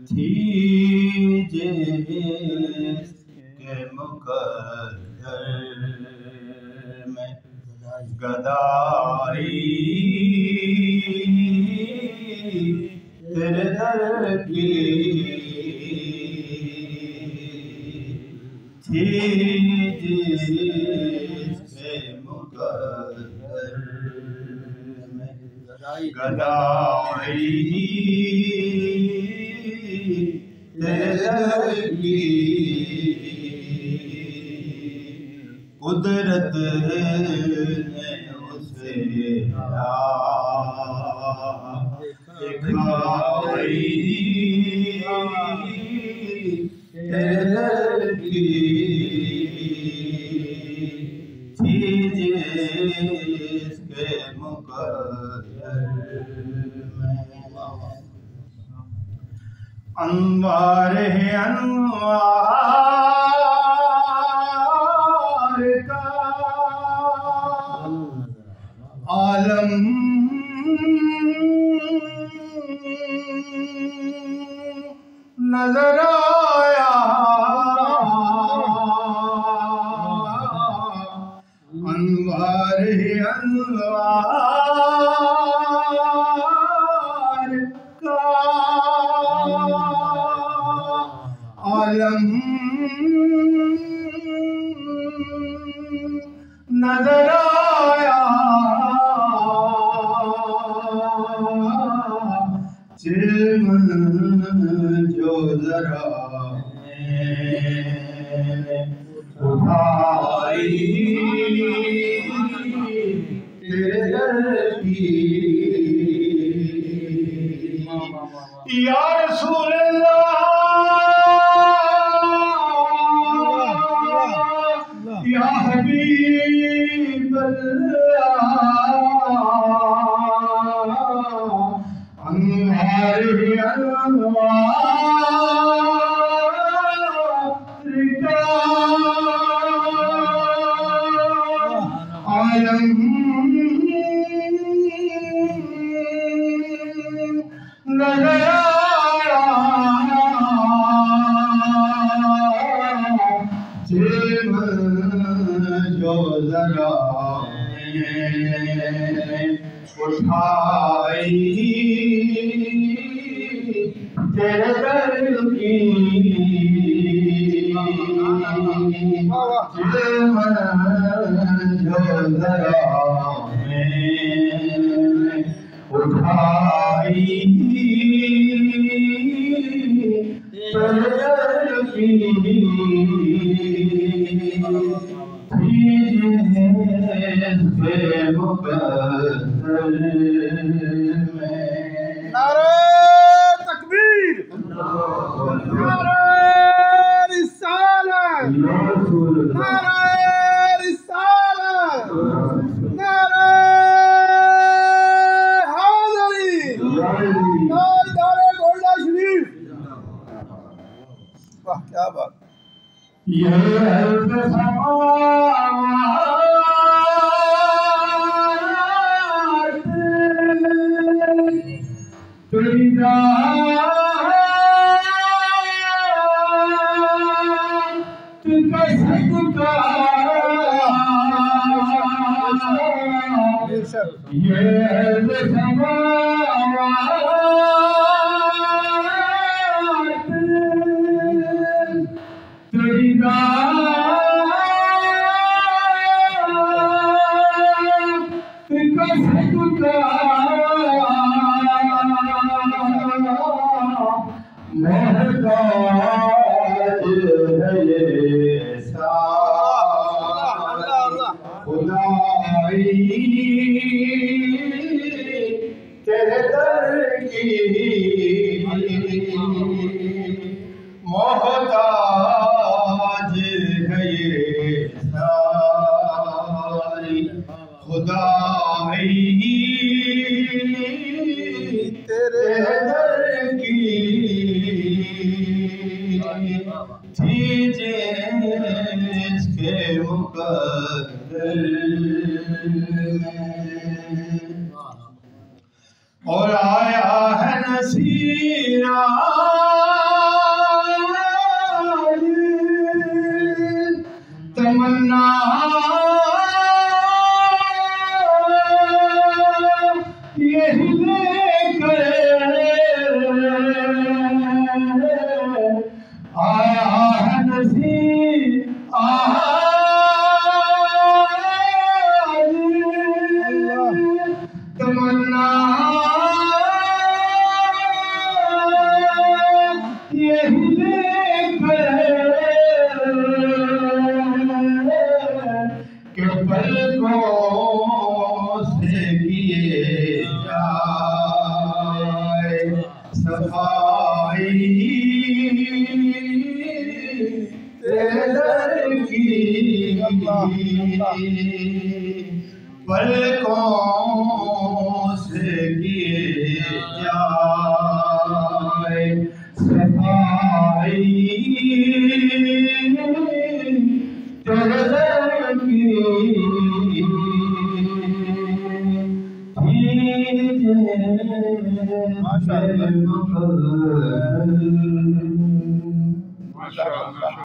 تھی جس کے مقدر میں گدائی تیرے در کی تھی جس کے مقدر میں گدائی تیرے در کی قدرت نے اسے دکھائی تیرے در کی تھی جس کے مقدر میں انوار ہے انوار کا عالم نظر آیا انوار ہے انوار کا عالم نظر آیا چلم جو ذرا اٹھائی تیرے در کی یا رسول اللہ یا حبیب اللہ انوار انوار کا عالم نظر آیا چلم جو ذرا اٹھائی تیرے در کی چلم جو ذرا اٹھائی تیرے در کی تھی جس کے مقدر میں نعرہ تکبیر نعرہ رسالت نعرہ رسالت نعرہ حیدری تاجدار گولڈا شریف واہ کیا بات یہ عرض سماوات تیری ذات کا صدقہ یہ عرض سماوات تیری ذات کا صدقہ محتاج ہے یہ سارا خدائی تیرے در کی محتاج ہے یہ ساری خدائی تیرے در کی تھی جس کے مقدر میں اور آیا ہے نصیر تمنا یہی لے کر آیا ہے نصیر تمنا یہی لے کر کہ پلکوں سے کیے جائے صفائی تیرے در کی پلکوں سے کیے جائے صفائی تیرے در کی ماشاء اللہ